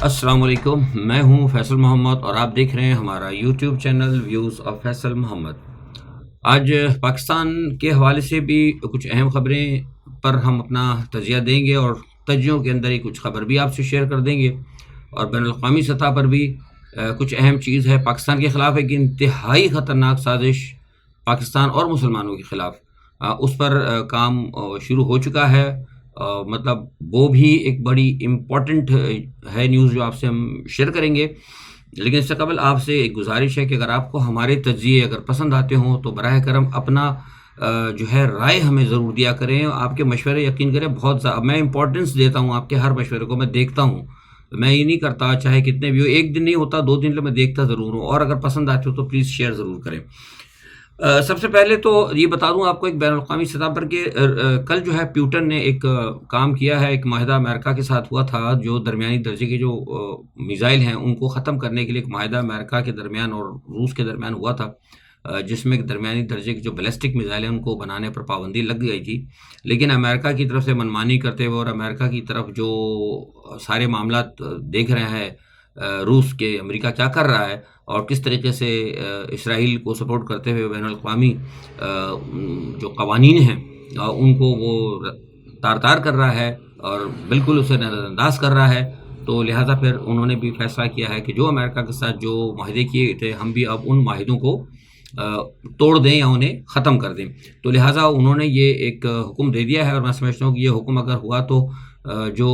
السلام علیکم، میں ہوں فیصل محمد اور آپ دیکھ رہے ہیں ہمارا YouTube channel views of Faisal Muhammad. آج پاکستان کے حوالے سے بھی کچھ اہم خبریں پر ہم اپنا تجزیہ دیں گے اور تجزیوں کے اندر ہی کچھ خبر بھی آپ سے شیئر کر دیں گے، اور بین الاقوامی سطح پر بھی کچھ اہم چیز ہے پاکستان کے خلاف ایک انتہائی خطرناک سازش پاکستان اور مسلمانوں کے خلاف، اس پر کام شروع ہو چکا ہے۔ مطلب وہ بھی ایک بڑی امپورٹنٹ ہے نیوز جو آپ سے ہم شیئر کریں گے، لیکن اس سے قبل آپ سے ایک گزارش ہے کہ اگر آپ کو ہمارے تجزیے اگر پسند آتے ہوں تو براہ کرم اپنا جو ہے رائے ہمیں ضرور دیا کریں۔ آپ کے مشورے یقین کریں بہت زیادہ میں امپورٹنس دیتا ہوں، آپ کے ہر مشورے کو میں دیکھتا ہوں، میں یہ نہیں کرتا چاہے کتنے بھی ہو، ایک دن نہیں ہوتا 2 دن میں دیکھتا ضرور ہوں، اور اگر پسند آتے ہو تو پلیز شیئر ضرور کریں۔ سب سے پہلے تو یہ بتا دوں آپ کو ایک بین الاقوامی سطح پر کہ کل جو ہے پیوٹن نے ایک کام کیا ہے، ایک معاہدہ امریکہ کے ساتھ ہوا تھا، جو درمیانی درجے کے جو میزائل ہیں ان کو ختم کرنے کے لیے ایک معاہدہ امریکہ کے درمیان اور روس کے درمیان ہوا تھا، جس میں ایک درمیانی درجے کے جو بیلسٹک میزائل ہیں ان کو بنانے پر پابندی لگ گئی تھی، لیکن امریکہ کی طرف سے منمانی کرتے ہوئے اور امریکہ کی طرف جو سارے معاملات دیکھ رہے ہیں روس کے امریکہ کیا کر رہا ہے اور کس طریقے سے اسرائیل کو سپورٹ کرتے ہوئے بین الاقوامی جو قوانین ہیں ان کو وہ تار تار کر رہا ہے اور بالکل اسے نظر انداز کر رہا ہے، تو لہٰذا پھر انہوں نے بھی فیصلہ کیا ہے کہ جو امریکہ کے ساتھ جو معاہدے کیے تھے ہم بھی اب ان معاہدوں کو توڑ دیں یا انہیں ختم کر دیں، تو لہٰذا انہوں نے یہ ایک حکم دے دیا ہے، اور میں سمجھتا ہوں کہ یہ حکم اگر ہوا تو جو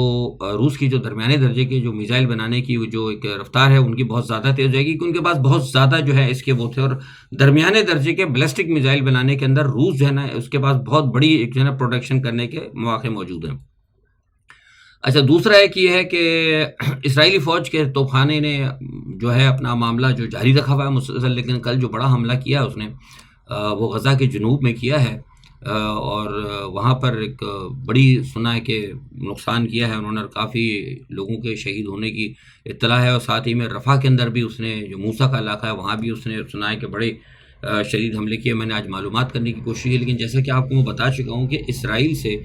روس کی جو درمیانے درجے کے جو میزائل بنانے کی جو ایک رفتار ہے ان کی بہت زیادہ تیز ہو جائے گی، کیونکہ ان کے پاس بہت زیادہ جو ہے اس کے وہ تھے، اور درمیانے درجے کے بیلسٹک میزائل بنانے کے اندر روس جو ہے نا اس کے پاس بہت بڑی ایک جو ہے نا پروڈکشن کرنے کے مواقع موجود ہیں۔ اچھا، دوسرا ایک یہ ہے کہ اسرائیلی فوج کے توپخانے نے جو ہے اپنا معاملہ جو جاری رکھا ہوا ہے مسلسل، لیکن کل جو بڑا حملہ کیا اس نے وہ غزہ کے جنوب میں کیا ہے، اور وہاں پر ایک بڑی سنا ہے کہ نقصان کیا ہے انہوں نے، کافی لوگوں کے شہید ہونے کی اطلاع ہے، اور ساتھ ہی میں رفح کے اندر بھی اس نے جو موسیٰ کا علاقہ ہے وہاں بھی اس نے سنا ہے کہ بڑے شدید حملے کیے۔ میں نے آج معلومات کرنے کی کوشش کی، لیکن جیسا کہ آپ کو میں بتا چکا ہوں کہ اسرائیل سے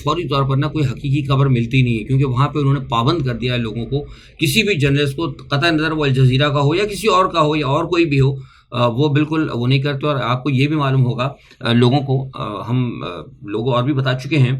فوری طور پر کوئی حقیقی خبر ملتی نہیں ہے، کیونکہ وہاں پہ انہوں نے پابند کر دیا ہے لوگوں کو، کسی بھی جرنلسٹ کو، قطع نظر وہ الجزیرہ کا ہو یا کسی اور کا ہو یا اور کوئی بھی ہو، وہ بالکل وہ نہیں کرتے۔ اور آپ کو یہ بھی معلوم ہوگا لوگوں کو، ہم لوگوں اور بھی بتا چکے ہیں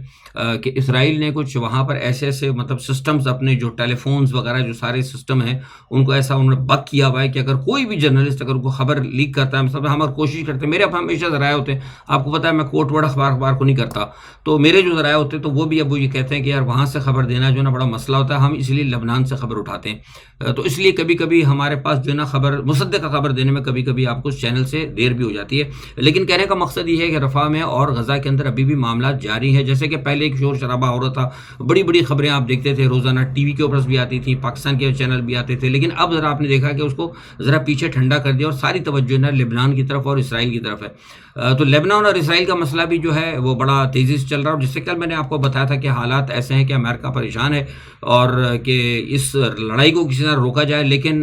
کہ اسرائیل نے کچھ وہاں پر ایسے ایسے مطلب سسٹمز اپنے جو ٹیلی فونز وغیرہ جو سارے سسٹم ہیں ان کو ایسا انہوں نے بک کیا ہوا ہے کہ اگر کوئی بھی جرنلسٹ اگر کوئی خبر لیک کرتا ہے، مطلب ہم کوشش کرتے ہیں، میرے اب ہمیشہ ذرائع ہوتے ہیں، آپ کو پتہ ہے میں کوٹ ورڈ اخبار کو نہیں کرتا، تو میرے جو ذرائع ہوتے ہیں تو وہ بھی اب وہ یہ کہتے ہیں کہ یار وہاں سے خبر دینا جو ہے نا بڑا مسئلہ ہوتا ہے، ہم اس لیے لبنان سے خبر اٹھاتے ہیں، تو اس لیے کبھی کبھی ہمارے پاس جو ہے نا خبر مصدقہ خبر دینے میں کبھی کبھی آپ کو اس چینل سے دیر بھی ہو جاتی ہے، لیکن کہنے کا مقصد یہ ہے کہ رفح میں اور غزہ کے اندر ابھی بھی معاملات جاری ہیں۔ جیسے کہ پہلے ایک شور شرابہ ہو رہا تھا، بڑی بڑی خبریں آپ دیکھتے تھے روزانہ، ٹی وی کے اوپر بھی آتی تھیں، پاکستان کے چینل بھی آتے تھے، لیکن اب ذرا آپ نے دیکھا کہ اس کو ذرا پیچھے ٹھنڈا کر دیا اور ساری توجہ نا لبنان کی طرف اور اسرائیل کی طرف ہے۔ تو لبنان اور اسرائیل کا مسئلہ بھی جو ہے وہ بڑا تیزی سے چل رہا ہے، اور جس سے کل میں نے آپ کو بتایا تھا کہ حالات ایسے ہیں کہ امریکہ پریشان ہے اور کہ اس لڑائی کو کسی طرح روکا جائے، لیکن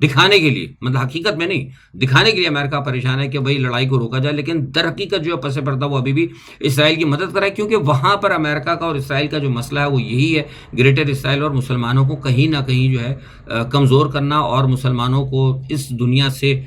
دکھانے کے لیے، مطلب حقیقت میں نہیں، دکھانے کے لیے امریکہ پریشان ہے کہ بھائی لڑائی کو روکا جائے، لیکن در حقیقت جو پس پردہ وہ ابھی بھی اسرائیل کی مدد کرا ہے، کیونکہ وہاں پر امریکہ کا اور اسرائیل کا جو مسئلہ ہے وہ یہی ہے، گریٹر اسرائیل اور مسلمانوں کو کہیں نہ کہیں جو ہے کمزور کرنا اور مسلمانوں کو اس دنیا سے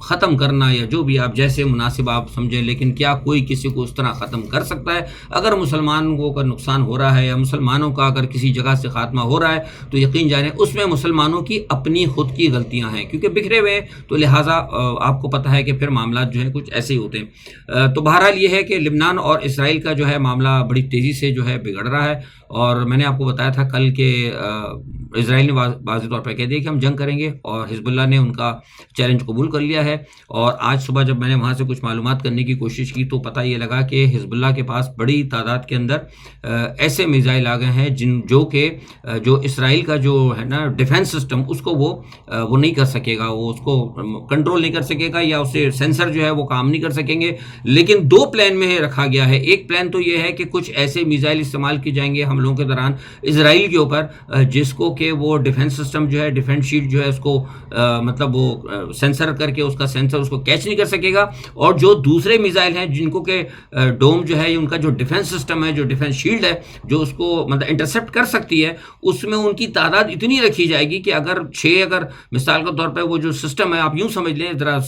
ختم کرنا، یا جو بھی آپ جیسے مناسب آپ سمجھیں، لیکن کیا کوئی کسی کو اس طرح ختم کر سکتا ہے؟ اگر مسلمانوں کا نقصان ہو رہا ہے یا مسلمانوں کا اگر کسی جگہ سے خاتمہ ہو رہا ہے تو یقین جانیں اس میں مسلمانوں کی اپنی خود کی غلطیاں ہیں، کیونکہ بکھرے ہوئے ہیں، تو لہٰذا آپ کو پتہ ہے کہ پھر معاملات جو ہیں کچھ ایسے ہی ہوتے ہیں۔ تو بہرحال یہ ہے کہ لبنان اور اسرائیل کا جو ہے معاملہ بڑی تیزی سے جو ہے بگڑ رہا ہے، اور میں نے آپ کو بتایا تھا کل کہ اسرائیل نے واضح طور پر کہہ دیا کہ ہم جنگ کریں گے، اور حزب اللہ نے ان کا چیلنج قبول کر لیا ہے۔ اور آج صبح جب میں نے وہاں سے کچھ معلومات کرنے کی کوشش کی تو پتہ یہ لگا کہ حزب اللہ کے پاس بڑی تعداد کے اندر ایسے میزائل آ گئے ہیں جو کہ جو اسرائیل کا جو ہے نا ڈیفنس سسٹم اس کو وہ نہیں کر سکے گا، وہ اس کو کنٹرول نہیں کر سکے گا، یا اسے سینسر جو ہے وہ کام نہیں کر سکیں گے، لیکن 2 پلان میں رکھا گیا ہے۔ ایک پلان تو یہ ہے کہ کچھ ایسے میزائل استعمال کی جائیں گے حملوں کے دوران اسرائیل کے اوپر جس کو کہ وہ ڈیفنس سسٹم جو ہے ڈیفنس شیلڈ جو ہے اس کو مطلب وہ سینسر ادھر کر کے اس کا سینسر اس کو کیچ نہیں کر سکے گا، اور جو دوسرے میزائل ہیں جن کو کہ ڈوم جو ہے ان کا جو ڈیفنس سسٹم ہے، جو ڈیفنس شیلڈ ہے جو اس کو مطلب انٹرسپٹ کر سکتی ہے، اس میں ان کی تعداد اتنی رکھی جائے گی کہ اگر مثال کے طور پہ وہ جو سسٹم ہے آپ یوں سمجھ لیں، ذرا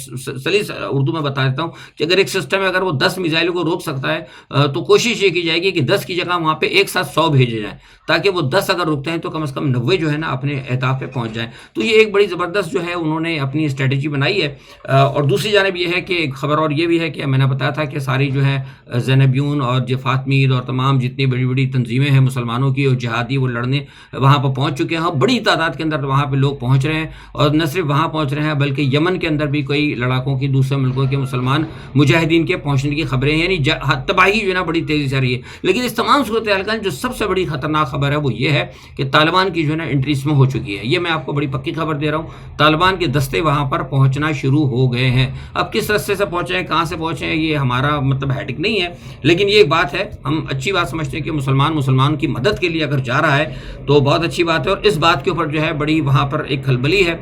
سلیس اردو میں بتا دیتا ہوں کہ اگر ایک سسٹم ہے اگر وہ 10 میزائلوں کو روک سکتا ہے تو کوشش یہ کی جائے گی کہ 10 کی جگہ وہاں پہ ایک ساتھ 100 بھیجے جائیں، تاکہ وہ 10 اگر رکتے ہیں تو کم از کم 90 جو ہے نا اپنے اہداف پہ پہنچ جائیں۔ تو یہ ایک بڑی زبردست جو ہے انہوں نے اپنی اسٹریٹجی بنائی ہے۔ اور دوسری جانب یہ ہے کہ ایک خبر اور یہ بھی ہے کہ میں نے بتایا تھا کہ ساری جو ہے زینبیون اور جو فاطمید اور تمام جتنی بڑی بڑی تنظیمیں ہیں مسلمانوں کی اور جہادی، وہ لڑنے وہاں پہ پہنچ چکے ہیں، بڑی تعداد کے اندر وہاں پہ لوگ پہنچ رہے ہیں، اور نہ صرف وہاں پہنچ رہے ہیں بلکہ یمن کے اندر بھی کئی لڑاکوں کی دوسرے ملکوں کے مسلمان مجاہدین کے پہنچنے کی خبریں ہیں، یعنی تباہی جو ہے نا بڑی تیزی سے آ رہی ہے۔ لیکن اس تمام صورتحال کا جو سب سے بڑی خطرناک خبر ہے وہ یہ ہے کہ طالبان کی جو ہے نا انٹری اس میں ہو چکی ہے۔ یہ میں آپ کو بڑی پکی خبر دے رہا ہوں، طالبان کے دستے وہاں پر پہنچنا شروع ہو گئے ہیں۔ اب کس راستے سے پہنچے ہیں، کہاں سے پہنچے ہیں، یہ ہمارا مطلب ہیڈک نہیں ہے، لیکن یہ ایک بات ہے، ہم اچھی بات سمجھتے ہیں کہ مسلمان کی مدد کے لیے اگر جا رہا ہے تو بہت اچھی بات ہے، اور اس بات کے اوپر جو ہے بڑی وہاں پر ایک کھلبلی ہے۔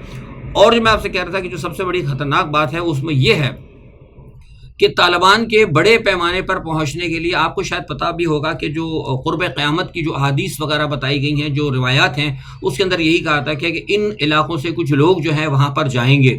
اور جو میں آپ سے کہہ رہا تھا کہ جو سب سے بڑی خطرناک بات ہے اس میں یہ ہے کہ طالبان کے بڑے پیمانے پر پہنچنے کے لیے آپ کو شاید پتہ بھی ہوگا کہ جو قرب قیامت کی جو احادیث وغیرہ بتائی گئی ہیں، جو روایات ہیں، اس کے اندر یہی کہا تھا کہ ان علاقوں سے کچھ لوگ جو ہیں وہاں پر جائیں گے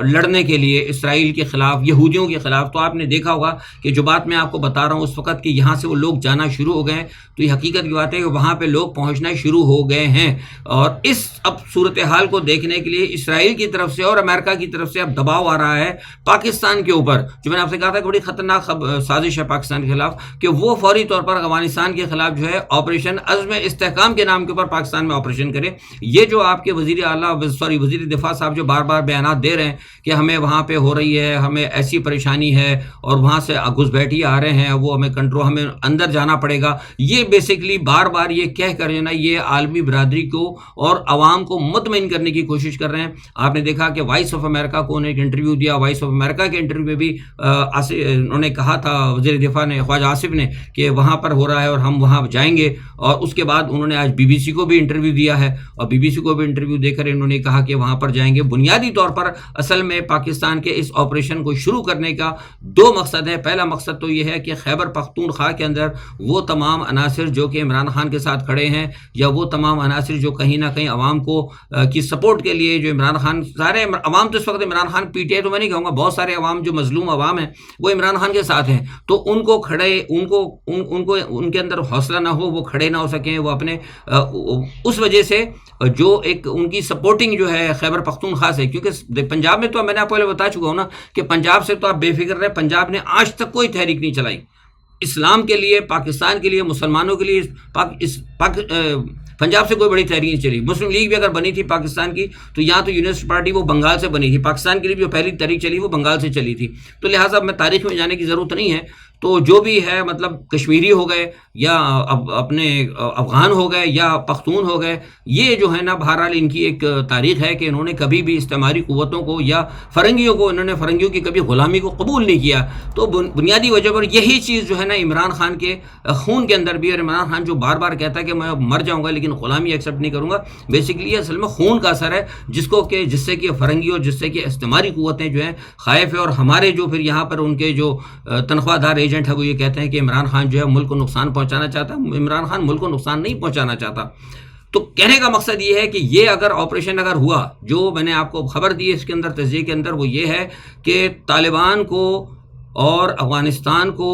لڑنے کے لیے اسرائیل کے خلاف، یہودیوں کے خلاف۔ تو آپ نے دیکھا ہوگا کہ جو بات میں آپ کو بتا رہا ہوں اس وقت کہ یہاں سے وہ لوگ جانا شروع ہو گئے ہیں، تو یہ حقیقت کی بات ہے کہ وہاں پہ لوگ پہنچنا شروع ہو گئے ہیں، اور اس اب صورتحال کو دیکھنے کے لیے اسرائیل کی طرف سے اور امریکہ کی طرف سے اب دباؤ آ رہا ہے پاکستان کے اوپر۔ جو میں نے آپ سے کہا تھا کہ بڑی خطرناک سازش ہے پاکستان کے خلاف، کہ وہ فوری طور پر افغانستان کے خلاف جو ہے آپریشن عزم استحکام کے نام کے اوپر پاکستان میں آپریشن کرے۔ یہ جو آپ کے وزیر دفاع صاحب جو بار بار بیانات دے رہے ہیں کہ ہمیں وہاں پہ ہو رہی ہے، ہمیں ایسی پریشانی ہے اور وہاں سے گھس بیٹھی آ رہے ہیں، وہ ہمیں اندر جانا پڑے گا، یہ بیسکلی بار بار یہ کہہ کر جو ہے نا یہ عالمی برادری کو اور عوام کو مطمئن کرنے کی کوشش کر رہے ہیں۔ آپ نے دیکھا کہ وائس آف امریکہ کو انہوں نے ایک انٹرویو دیا، وائس آف امریکہ کے انٹرویو میں بھی انہوں نے کہا تھا وزیر دفاع نے، خواجہ آصف نے، کہ وہاں پر ہو رہا ہے اور ہم وہاں جائیں گے۔ اور اس کے بعد انہوں نے آج بی بی سی کو بھی انٹرویو دیا ہے، اور بی بی سی کو بھی انٹرویو دے کر انہوں نے کہا کہ وہاں پر جائیں گے۔ بنیادی طور پر اصل میں پاکستان کے اس آپریشن کو شروع کرنے کا 2 مقصد ہیں۔ پہلا مقصد تو یہ ہے کہ خیبر پختونخوا کے اندر وہ تمام عناصر جو کہ عمران خان کے ساتھ کھڑے ہیں، یا وہ تمام عناصر جو کہیں نہ کہیں عوام کو کی سپورٹ کے لیے، جو عمران خان، سارے عوام تو اس وقت Imran Khan P T I تو میں نہیں کہوں گا، بہت سارے عوام جو مظلوم عوام ہیں وہ عمران خان کے ساتھ ہیں، تو ان کو ان کے اندر حوصلہ نہ ہو، وہ کھڑے نہ ہو سکیں، وہ اپنے اس وجہ سے جو ایک ان کی سپورٹنگ جو ہے خیبر پختونخوا سے، کیونکہ پنجاب میں تو میں نے آپ کو پہلے بتا چکا ہوں نا کہ پنجاب سے تو آپ بے فکر رہے، پنجاب نے آج تک کوئی تحریک نہیں چلائی اسلام کے لیے، پاکستان کے لیے، مسلمانوں کے لیے۔ پنجاب سے کوئی بڑی تحریک نہیں چلی۔ مسلم لیگ بھی اگر بنی تھی پاکستان کی تو یہاں تو یونسٹ پارٹی وہ بنگال سے بنی تھی، پاکستان کے لیے جو پہلی تحریک چلی وہ بنگال سے چلی تھی۔ تو لہٰذا میں تاریخ میں جانے کی ضرورت نہیں ہے، تو جو بھی ہے مطلب کشمیری ہو گئے یا اپنے افغان ہو گئے یا پختون ہو گئے، یہ جو ہے نا بہرحال ان کی ایک تاریخ ہے کہ انہوں نے کبھی بھی استعماری قوتوں کو یا فرنگیوں کی کبھی غلامی کو قبول نہیں کیا۔ تو بنیادی وجہ پر یہی چیز جو ہے نا عمران خان کے خون کے اندر بھی، اور عمران خان جو بار بار کہتا ہے کہ میں مر جاؤں گا لیکن غلامی ایکسیپٹ نہیں کروں گا، بیسکلی یہ اصل میں خون کا اثر ہے جس سے کہ فرنگی اور جس سے کہ استعماری قوتیں جو ہیں خائف ہے۔ اور ہمارے جو پھر یہاں پر ان کے جو تنخواہ دار ایجنٹ ہے وہ یہ کہتے ہیں کہ عمران خان جو ہے ملک کو نقصان پہنچانا چاہتا ہے۔ عمران خان ملک کو نقصان نہیں پہنچانا چاہتا۔ تو کہنے کا مقصد یہ ہے کہ یہ اگر آپریشن اگر ہوا، جو میں نے آپ کو خبر دی ہے اس کے اندر تجزیے کے اندر، وہ یہ ہے کہ طالبان کو اور افغانستان کو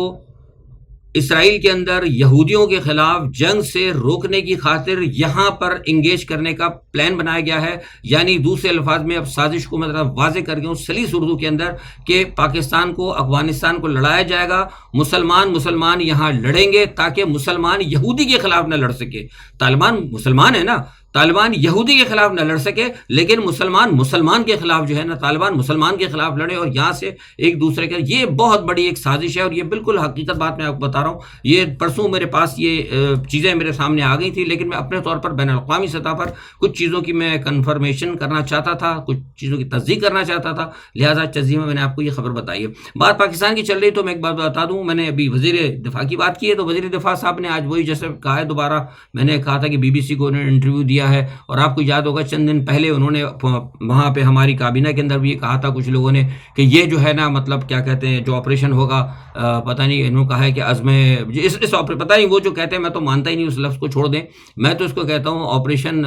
اسرائیل کے اندر یہودیوں کے خلاف جنگ سے روکنے کی خاطر یہاں پر انگیج کرنے کا پلان بنایا گیا ہے۔ یعنی دوسرے الفاظ میں اب سازش کو مطلب واضح کر گیا ہوں سلیس اردو کے اندر کہ پاکستان کو، افغانستان کو لڑایا جائے گا، مسلمان یہاں لڑیں گے تاکہ مسلمان یہودی کے خلاف نہ لڑ سکے۔ طالبان مسلمان ہے نا، طالبان یہودی کے خلاف نہ لڑ سکے، لیکن مسلمان کے خلاف جو ہے نا، طالبان مسلمان کے خلاف لڑے اور یہاں سے ایک دوسرے کے، یہ بہت بڑی ایک سازش ہے۔ اور یہ بالکل حقیقت بات میں آپ کو بتا رہا ہوں، یہ پرسوں میرے پاس یہ چیزیں میرے سامنے آ گئی تھی، لیکن میں اپنے طور پر بین الاقوامی سطح پر کچھ چیزوں کی میں کنفرمیشن کرنا چاہتا تھا، کچھ چیزوں کی تصدیق کرنا چاہتا تھا، لہٰذا تجزیے میں نے آپ کو یہ خبر بتائی ہے۔ بات پاکستان کی چل رہی تو میں ایک بات بتا دوں، میں نے ابھی وزیر دفاع کی بات کی ہے، تو وزیر دفاع صاحب نے آج وہی جیسے کہا ہے، دوبارہ میں نے کہا تھا کہ بی بی سی کو انہوں نے انٹرویو دیا دیا ہے. اور آپ کو یاد ہوگا چند دن پہلے انہوں نے وہاں پہ ہماری کابینہ کے اندر بھی یہ کہا تھا کچھ لوگوں نے کہ یہ جو ہے نا مطلب کیا کہتے ہیں جو آپریشن ہوگا پتہ نہیں انہوں نے کہا ہے کہ عزم پتہ نہیں وہ جو کہتے ہیں میں تو مانتا ہی نہیں اس لفظ کو چھوڑ دیں. میں تو اس کو کہتا ہوں آپریشن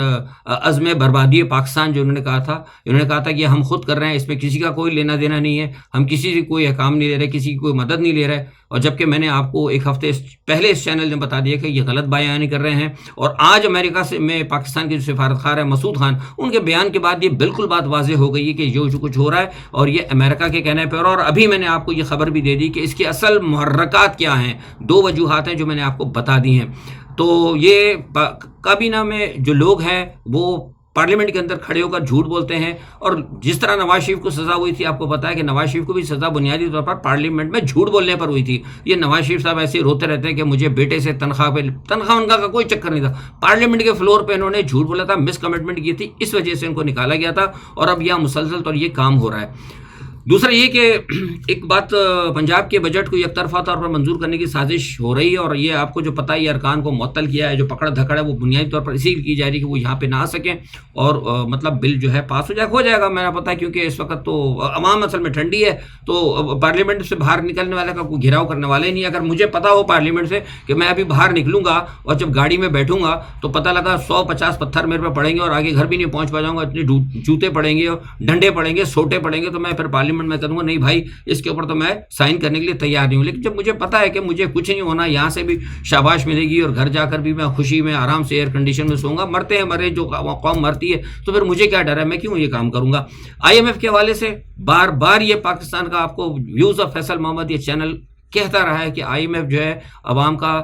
عزم بربادی پاکستان جو انہوں نے کہا تھا کہ ہم خود کر رہے ہیں, اس میں کسی کا کوئی لینا دینا نہیں ہے, ہم کسی سے کوئی احکام نہیں لے رہے, کسی کی کوئی مدد نہیں لے رہے. اور جبکہ میں نے آپ کو ایک ہفتے پہلے اس چینل نے بتا دیا کہ یہ غلط بیانی کر رہے ہیں. اور آج امریکہ سے میں پاکستان کے جو سفارتخار ہے مسعود خان, ان کے بیان کے بعد یہ بالکل بات واضح ہو گئی ہے کہ جو کچھ ہو رہا ہے اور یہ امریکہ کے کہنے پر. اور ابھی میں نے آپ کو یہ خبر بھی دے دی کہ اس کی اصل محرکات کیا ہیں. 2 وجوہات ہیں جو میں نے آپ کو بتا دی ہیں. تو یہ کابینہ میں جو لوگ ہیں وہ پارلیمنٹ کے اندر کھڑے ہو کر جھوٹ بولتے ہیں. اور جس طرح نواز شریف کو سزا ہوئی تھی, آپ کو پتا ہے کہ نواز شریف کو بھی سزا بنیادی طور پر پارلیمنٹ میں جھوٹ بولنے پر ہوئی تھی. یہ نواز شریف صاحب ایسے روتے رہتے ہیں کہ مجھے بیٹے سے تنخواہ ان کا کوئی چکر نہیں تھا. پارلیمنٹ کے فلور پہ انہوں نے جھوٹ بولا تھا, مس کمٹمنٹ کی تھی, اس وجہ سے ان کو نکالا گیا تھا. اور اب یہاں مسلسل طور یہ کام ہو رہا ہے. دوسرا یہ کہ ایک بات, پنجاب کے بجٹ کو یک طرفہ طور پر منظور کرنے کی سازش ہو رہی ہے. اور یہ آپ کو جو پتہ ہی ارکان کو معطل کیا ہے, جو پکڑ دھکڑ ہے وہ بنیادی طور پر اسی لیے کی جا رہی ہے کہ وہ یہاں پہ نہ آ سکیں اور مطلب بل جو ہے پاس ہو جائے گا. میں نے پتا ہے کیونکہ اس وقت تو عوام اصل میں ٹھنڈی ہے, تو پارلیمنٹ سے باہر نکلنے والے کا کوئی گھیراؤ کرنے والے نہیں. اگر مجھے پتا ہو پارلیمنٹ سے کہ میں ابھی باہر نکلوں گا اور جب گاڑی میں بیٹھوں گا تو پتہ لگا 150 پتھر میرے پہ پڑیں گے اور آگے گھر بھی نہیں پہنچ پاؤں گا, اتنے جوتے پڑیں گے, ڈنڈے پڑیں گے, سوٹے پڑیں گے, تو میں پھر پارلیمنٹ میں کروں گا نہیں بھائی اس کے اوپر تو میں سائن کرنے کے لیے تیار نہیں ہوں. لیکن جب مجھے پتا ہے کہ مجھے کچھ نہیں ہونا, یہاں سے بھی شاباش ملے گی اور گھر جا کر بھی میں خوشی میں آرام سے ایئر کنڈیشن میں سوؤں گا, مرتے ہیں مرے, جو قوم مرتی ہے تو پھر مجھے کیا ڈر ہے, میں کیوں یہ کام کروں گا. IMF کے حوالے سے بار بار یہ پاکستان کا آپ کو ویوز آف فیصل محمد یہ چینل کہتا رہا ہے کہ IMF جو ہے عوام کا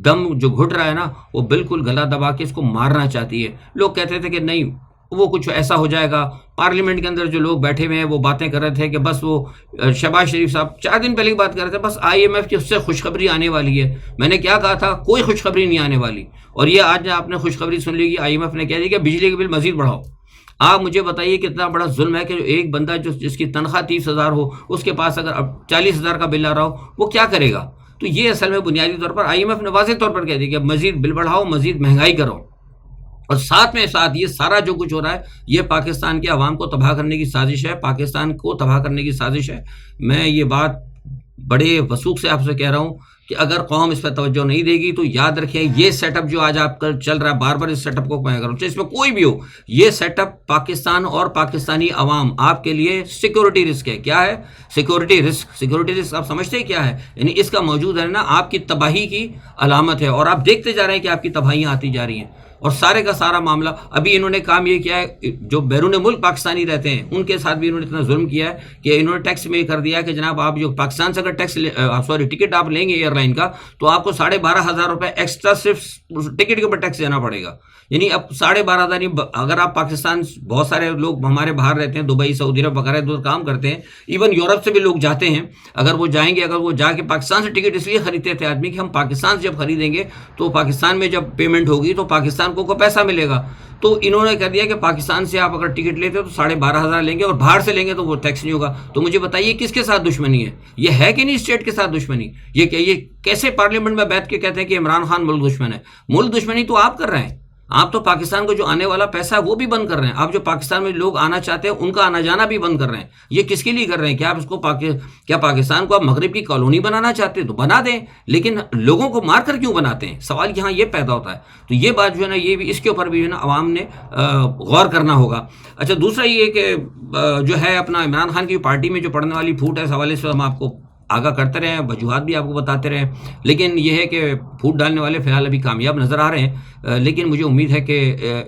دم جو گھٹ رہا ہے نا وہ بالکل گلا دبا کے اس کو مارنا چاہتی ہے. لوگ کہتے تھے کہ نہیں وہ کچھ ایسا ہو جائے گا. پارلیمنٹ کے اندر جو لوگ بیٹھے ہوئے ہیں وہ باتیں کر رہے تھے کہ بس وہ شہباز شریف صاحب 4 دن پہلے کی بات کر رہے تھے بس IMF کی اس سے خوشخبری آنے والی ہے. میں نے کیا کہا تھا, کوئی خوشخبری نہیں آنے والی. اور یہ آج آپ نے خوشخبری سن لی کہ IMF نے کہہ دی کہ بجلی کے بل مزید بڑھاؤ. آپ مجھے بتائیے کتنا بڑا ظلم ہے کہ ایک بندہ جس کی تنخواہ 30,000 ہو, اس کے پاس اگر اب 40,000 کا بل آ رہا ہو, وہ کیا کرے گا. تو یہ اصل میں بنیادی طور پر IMF نے واضح طور پر کہہ دی کہ مزید بل بڑھاؤ, مزید مہنگائی کرو. اور ساتھ یہ سارا جو کچھ ہو رہا ہے یہ پاکستان کے عوام کو تباہ کرنے کی سازش ہے, پاکستان کو تباہ کرنے کی سازش ہے. میں یہ بات بڑے وثوق سے آپ سے کہہ رہا ہوں کہ اگر قوم اس پہ توجہ نہیں دے گی تو یاد رکھیں یہ سیٹ اپ جو آج آپ کا چل رہا ہے, بار بار اس سیٹ اپ کو میں کروں چاہے اس میں کوئی بھی ہو, یہ سیٹ اپ پاکستان اور پاکستانی عوام آپ کے لیے سیکورٹی رسک ہے. کیا ہے سیکورٹی رسک؟ سیکورٹی رسک آپ سمجھتے ہیں کیا ہے؟ یعنی اس کا موجود رہنا آپ کی تباہی کی علامت ہے. اور آپ دیکھتے جا رہے ہیں کہ آپ کی تباہیاں آتی جا رہی ہیں. اور سارے کا سارا معاملہ ابھی انہوں نے کام یہ کیا ہے, جو بیرون ملک پاکستانی رہتے ہیں ان کے ساتھ بھی انہوں نے اتنا ظلم کیا ہے کہ انہوں نے ٹیکس میں یہ کر دیا کہ جناب آپ جو پاکستان سے اگر ٹکٹ آپ لیں گے ایئر لائن کا تو آپ کو 12,500 روپے ایکسٹرا صرف ٹکٹ کے اوپر ٹیکس دینا پڑے گا. یعنی اب 12,500 اگر آپ پاکستان, بہت سارے لوگ ہمارے باہر رہتے ہیں, دبئی سعودی عرب وغیرہ دور کام کرتے ہیں, ایون یورپ سے بھی لوگ جاتے ہیں, اگر وہ جائیں گے, اگر وہ جا کے پاکستان سے ٹکٹ اس لیے خریدتے تھے آدمی کہ ہم پاکستان سے جب خریدیں گے تو پاکستان میں جب پیمنٹ ہوگی تو پاکستان کو پیسہ ملے گا. تو انہوں نے کہہ دیا کہ پاکستان سے آپ اگر ٹکٹ لیتے ہو تو 12,500 لیں گے اور باہر سے لیں گے تو وہ ٹیکس نہیں ہوگا. تو مجھے بتائیے کس کے ساتھ دشمنی ہے؟ یہ ہے کہ نہیں اسٹیٹ کے ساتھ دشمنی؟ یہ کیسے پارلیمنٹ میں بیٹھ کے کہتے ہیں کہ عمران خان ملک دشمن ہے؟ ملک دشمنی تو آپ کر رہے ہیں. آپ تو پاکستان کو جو آنے والا پیسہ ہے وہ بھی بند کر رہے ہیں. آپ جو پاکستان میں لوگ آنا چاہتے ہیں ان کا آنا جانا بھی بند کر رہے ہیں. یہ کس کے لیے کر رہے ہیں؟ کیا آپ اس کو کیا پاکستان کو آپ مغرب کی کالونی بنانا چاہتے ہیں تو بنا دیں, لیکن لوگوں کو مار کر کیوں بناتے ہیں؟ سوال یہاں یہ پیدا ہوتا ہے. تو یہ بات جو ہے نا, یہ بھی اس کے اوپر بھی جو ہے نا عوام نے غور کرنا ہوگا. اچھا, دوسرا یہ کہ جو ہے اپنا عمران خان کی پارٹی میں جو پڑنے والی پھوٹ ہے, اس حوالے سے ہم آپ کو آگاہ کرتے رہے ہیں, وجوہات بھی آپ کو بتاتے رہے ہیں, لیکن یہ ہے کہ پھوٹ ڈالنے والے فی الحال ابھی کامیاب نظر آ رہے ہیں. لیکن مجھے امید ہے کہ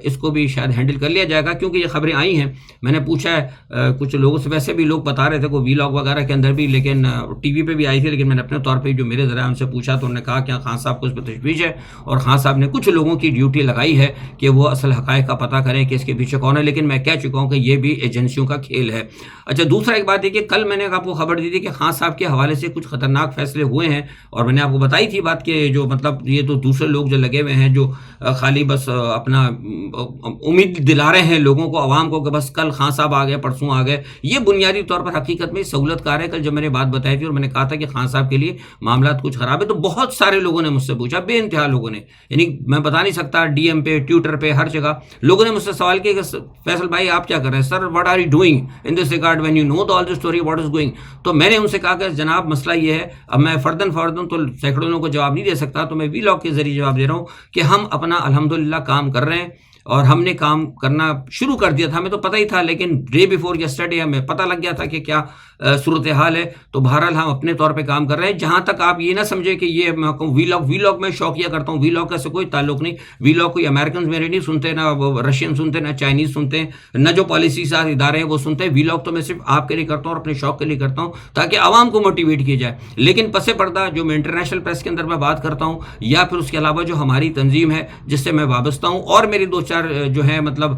اس کو بھی شاید ہینڈل کر لیا جائے گا, کیونکہ یہ خبریں آئی ہیں. میں نے پوچھا ہے کچھ لوگوں سے, ویسے بھی لوگ بتا رہے تھے کوئی وی لاگ وغیرہ کے اندر بھی, لیکن ٹی وی پہ بھی آئی تھی, لیکن میں نے اپنے طور پہ جو میرے ذرائع ان سے پوچھا تو انہوں نے کہا کہ خان صاحب کو اس پہ تشویش ہے اور خان صاحب نے کچھ لوگوں کی ڈیوٹی لگائی ہے کہ وہ اصل حقائق کا پتہ کریں کہ اس کے پیچھے کون ہے. لیکن میں کہہ چکا ہوں کہ یہ بھی ایجنسیوں کا کھیل ہے. اچھا, دوسرا ایک بات ہے کہ کل میں نے آپ کو خبر دی تھی کہ خان صاحب کے حوالے حوالے سے کچھ خطرناک فیصلے ہوئے ہیں، اور میں نے آپ کو بتائی تھی بات کہ جو مطلب یہ تو دوسرے لوگ جو لگے ہوئے ہیں جو خالی بس اپنا امید دلا رہے ہیں لوگوں کو، عوام کو، کہ بس کل خان صاحب آ گئے، پرسوں آ گئے. یہ بنیادی طور پر حقیقت میں سہولت کار ہے. کل جب میں نے بات بتائی تھی اور میں نے کہا تھا کہ خان صاحب کے لیے معاملات کچھ خراب ہے، تو بہت سارے لوگوں نے مجھ سے پوچھا، بے انتہا لوگوں نے، یعنی میں بتا نہیں سکتا، ڈی ایم پہ، ٹویٹر پہ، ہر جگہ لوگوں نے مجھ سے سوال کیا کہ فیصل بھائی آپ کیا کر رہے ہیں، sir what are you doing in this regard when you know all the story what is going. تو میں نے ان سے کہا کہ جناب مسئلہ یہ ہے، اب میں فردن تو سینکڑوں لوگوں کو جواب نہیں دے سکتا، تو میں وی لاگ کے ذریعے جواب دے رہا ہوں کہ ہم اپنا الحمدللہ کام کر رہے ہیں، اور ہم نے کام کرنا شروع کر دیا تھا. ہمیں تو پتہ ہی تھا، لیکن ڈے بیفور یسٹرڈے ہمیں پتہ لگ گیا تھا کہ کیا صورتحال ہے. تو بہرحال ہم اپنے طور پہ کام کر رہے ہیں. جہاں تک آپ یہ نہ سمجھے کہ یہ میں کہوں وی لاگ میں شوقیہ کرتا ہوں، وی لاگ کا سے کوئی تعلق نہیں. وی لاگ کوئی امریکنز میرے نہیں سنتے، نہ رشین سنتے، نہ چائنیز سنتے ہیں، نہ جو پالیسی ساز ادارے ہیں وہ سنتے ہیں. وی لاگ تو میں صرف آپ کے لیے کرتا ہوں اور اپنے شوق کے لیے کرتا ہوں، تاکہ عوام کو موٹیویٹ کیا جائے. لیکن پس پردہ جو میں انٹرنیشنل پریس کے اندر میں بات کرتا ہوں، یا پھر اس کے علاوہ جو ہماری تنظیم ہے جس سے میں وابستہ ہوں، اور میری دو چار جو ہیں مطلب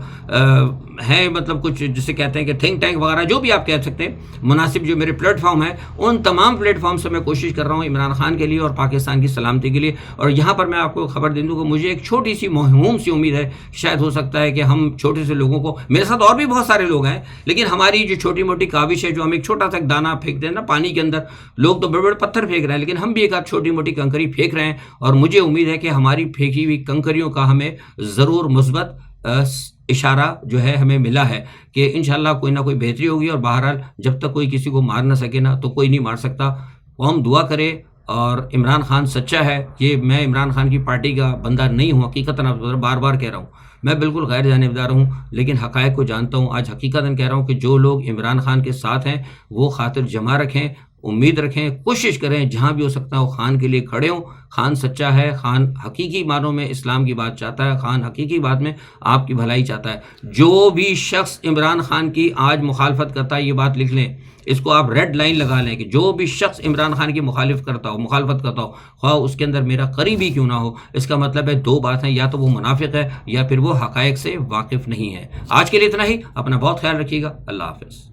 ہیں مطلب کچھ جسے کہتے ہیں کہ تھنک ٹینک وغیرہ، جو بھی آپ کہہ سکتے ہیں، مناسب جو میرے پلیٹ فارم ہیں، ان تمام پلیٹ فارم سے میں کوشش کر رہا ہوں عمران خان کے لیے اور پاکستان کی سلامتی کے لیے. اور یہاں پر میں آپ کو خبر دے دوں کہ مجھے ایک چھوٹی سی موہوم سی امید ہے، شاید ہو سکتا ہے کہ ہم چھوٹے سے لوگوں کو، میرے ساتھ اور بھی بہت سارے لوگ ہیں، لیکن ہماری جو چھوٹی موٹی کاوش ہے، جو ہم ایک چھوٹا سا دانہ پھینک دیں نا پانی کے اندر، لوگ تو بڑے بڑے پتھر پھینک رہے ہیں، لیکن ہم بھی ایک آدھ چھوٹی موٹی کنکری پھینک رہے ہیں. اور مجھے امید ہے کہ ہماری پھینکی ہوئی کنکریوں کا ہمیں ضرور مثبت اشارہ جو ہے ہمیں ملا ہے کہ انشاءاللہ کوئی نہ کوئی بہتری ہوگی. اور بہرحال جب تک کوئی کسی کو مار نہ سکے نا، تو کوئی نہیں مار سکتا. قوم دعا کرے. اور عمران خان سچا ہے، یہ میں عمران خان کی پارٹی کا بندہ نہیں ہوں، حقیقتاً بار بار کہہ رہا ہوں، میں بالکل غیر جانبدار ہوں، لیکن حقائق کو جانتا ہوں. آج حقیقتاً کہہ رہا ہوں کہ جو لوگ عمران خان کے ساتھ ہیں وہ خاطر جمع رکھیں، امید رکھیں، کوشش کریں جہاں بھی ہو سکتا ہے وہ خان کے لیے کھڑے ہوں. خان سچا ہے، خان حقیقی معنوں میں اسلام کی بات چاہتا ہے، خان حقیقی بات میں آپ کی بھلائی چاہتا ہے. جو بھی شخص عمران خان کی آج مخالفت کرتا ہے، یہ بات لکھ لیں، اس کو آپ ریڈ لائن لگا لیں کہ جو بھی شخص عمران خان کی مخالفت کرتا ہو، خواہ اس کے اندر میرا قریبی کیوں نہ ہو، اس کا مطلب ہے دو بات ہیں، یا تو وہ منافق ہے یا پھر وہ حقائق سے واقف نہیں ہے. آج کے لیے اتنا ہی. اپنا بہت خیال رکھیے گا. اللہ حافظ.